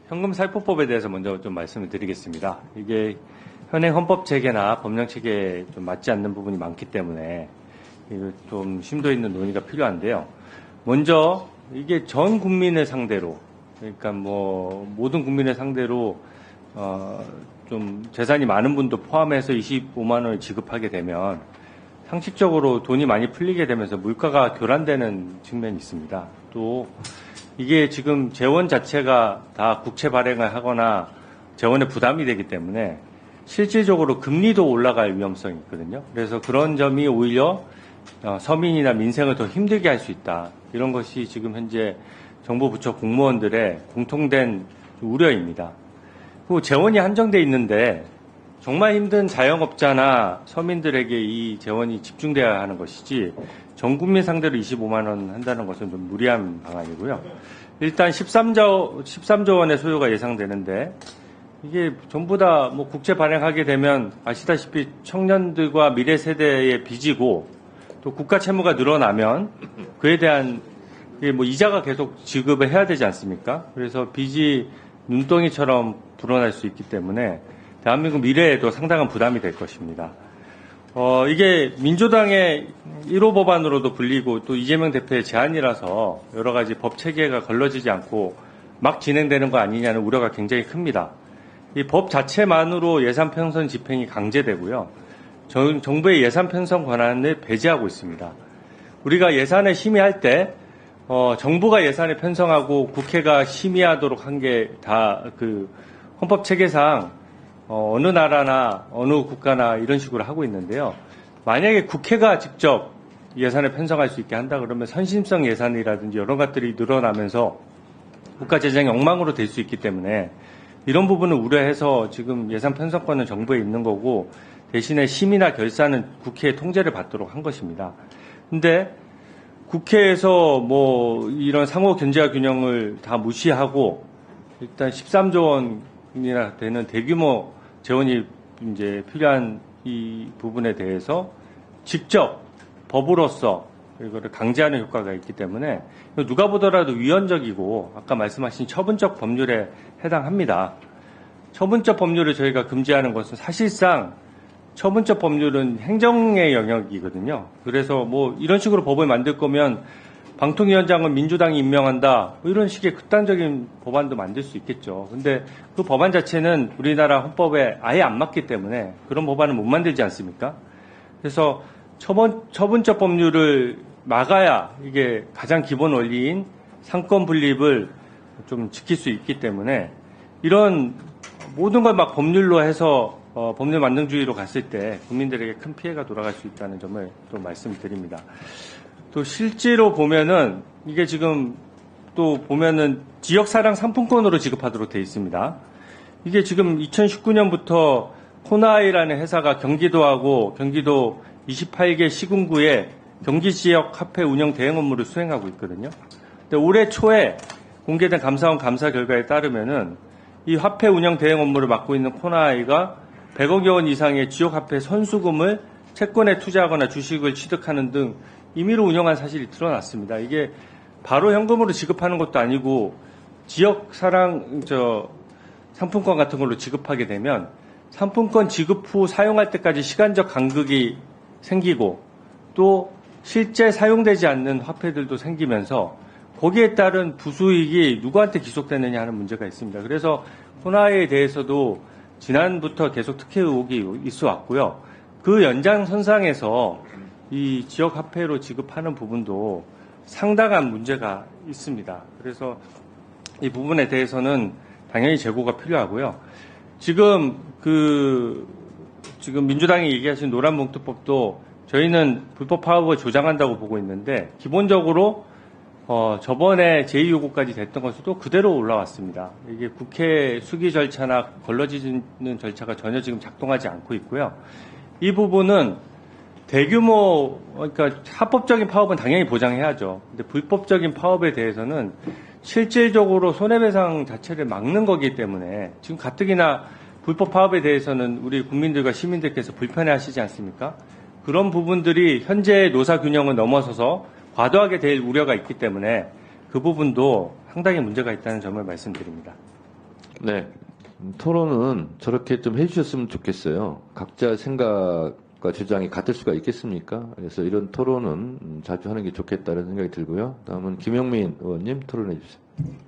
현금살포법에 대해서 먼저 좀 말씀을 드리겠습니다. 이게 현행 헌법 체계나 법령 체계에 좀 맞지 않는 부분이 많기 때문에 좀 심도 있는 논의가 필요한데요. 먼저 이게 전 국민을 상대로, 그러니까 뭐 모든 국민을 상대로 좀 재산이 많은 분도 포함해서 25만 원을 지급하게 되면 상식적으로 돈이 많이 풀리게 되면서 물가가 교란되는 측면이 있습니다. 또 이게 지금 재원 자체가 다 국채 발행을 하거나 재원에 부담이 되기 때문에 실질적으로 금리도 올라갈 위험성이 있거든요. 그래서 그런 점이 오히려 서민이나 민생을 더 힘들게 할 수 있다. 이런 것이 지금 현재 정부 부처 공무원들의 공통된 우려입니다. 그리고 재원이 한정돼 있는데 정말 힘든 자영업자나 서민들에게 이 재원이 집중돼야 하는 것이지 전 국민 상대로 25만 원 한다는 것은 좀 무리한 방안이고요. 일단 13조 원의 소요가 예상되는데 이게 전부 다 뭐 국채 발행하게 되면 아시다시피 청년들과 미래 세대의 빚이고 또 국가 채무가 늘어나면 그에 대한 뭐 이자가 계속 지급을 해야 되지 않습니까? 그래서 빚이 눈덩이처럼 불어날 수 있기 때문에 대한민국 미래에도 상당한 부담이 될 것입니다. 이게 민주당의 1호 법안으로도 불리고 또 이재명 대표의 제안이라서 여러 가지 법 체계가 걸러지지 않고 막 진행되는 거 아니냐는 우려가 굉장히 큽니다. 이 법 자체만으로 예산 편성 집행이 강제되고요. 정부의 예산 편성 권한을 배제하고 있습니다. 우리가 예산을 심의할 때 정부가 예산을 편성하고 국회가 심의하도록 한 게 다 그 헌법 체계상 어느 나라나 어느 국가나 이런 식으로 하고 있는데요. 만약에 국회가 직접 예산을 편성할 수 있게 한다 그러면 선심성 예산이라든지 여러 것들이 늘어나면서 국가 재정이 엉망으로 될 수 있기 때문에 이런 부분을 우려해서 지금 예산 편성권은 정부에 있는 거고 대신에 심의나 결산은 국회의 통제를 받도록 한 것입니다. 근데 국회에서 뭐 이런 상호 견제와 균형을 다 무시하고 일단 13조 원이나 되는 대규모 재원이 이제 필요한 이 부분에 대해서 직접 법으로서 이거를 강제하는 효과가 있기 때문에 누가 보더라도 위헌적이고 아까 말씀하신 처분적 법률에 해당합니다. 처분적 법률을 저희가 금지하는 것은 사실상 처분적 법률은 행정의 영역이거든요. 그래서 뭐 이런 식으로 법을 만들 거면 방통위원장은 민주당이 임명한다 뭐 이런 식의 극단적인 법안도 만들 수 있겠죠. 근데 그 법안 자체는 우리나라 헌법에 아예 안 맞기 때문에 그런 법안은 못 만들지 않습니까? 그래서 처분적 법률을 막아야 이게 가장 기본 원리인 상권 분립을 좀 지킬 수 있기 때문에 이런 모든 걸 막 법률로 해서 법률 만능주의로 갔을 때 국민들에게 큰 피해가 돌아갈 수 있다는 점을 또 말씀드립니다. 또 실제로 보면은 이게 지금 또 보면은 지역사랑 상품권으로 지급하도록 되어 있습니다. 이게 지금 2019년부터 코나이라는 회사가 경기도하고 경기도 28개 시군구에 경기지역 화폐 운영 대행 업무를 수행하고 있거든요. 근데 올해 초에 공개된 감사원 감사 결과에 따르면은 이 화폐 운영 대행 업무를 맡고 있는 코나이가 100억 원 이상의 지역 화폐 선수금을 채권에 투자하거나 주식을 취득하는 등 임의로 운영한 사실이 드러났습니다. 이게 바로 현금으로 지급하는 것도 아니고 지역 사랑 상품권 같은 걸로 지급하게 되면 상품권 지급 후 사용할 때까지 시간적 간극이 생기고 또 실제 사용되지 않는 화폐들도 생기면서 거기에 따른 부수익이 누구한테 기속되느냐 하는 문제가 있습니다. 그래서 코나이에 대해서도 지난부터 계속 특혜 의혹이 있어 왔고요. 그 연장선상에서 이 지역 화폐로 지급하는 부분도 상당한 문제가 있습니다. 그래서 이 부분에 대해서는 당연히 재고가 필요하고요. 지금 민주당이 얘기하신 노란봉투법도 저희는 불법 파업을 조장한다고 보고 있는데 기본적으로 저번에 제2요구까지 됐던 것도 그대로 올라왔습니다. 이게 국회 수기 절차나 걸러지는 절차가 전혀 지금 작동하지 않고 있고요. 이 부분은 대규모, 그러니까 합법적인 파업은 당연히 보장해야죠. 근데 불법적인 파업에 대해서는 실질적으로 손해배상 자체를 막는 거기 때문에 지금 가뜩이나 불법 파업에 대해서는 우리 국민들과 시민들께서 불편해하시지 않습니까? 그런 부분들이 현재의 노사균형을 넘어서서 과도하게 될 우려가 있기 때문에 그 부분도 상당히 문제가 있다는 점을 말씀드립니다. 네. 토론은 저렇게 좀 해주셨으면 좋겠어요. 각자 생각과 주장이 같을 수가 있겠습니까? 그래서 이런 토론은 자주 하는 게 좋겠다는 생각이 들고요. 다음은 김영민 의원님 토론해 주세요.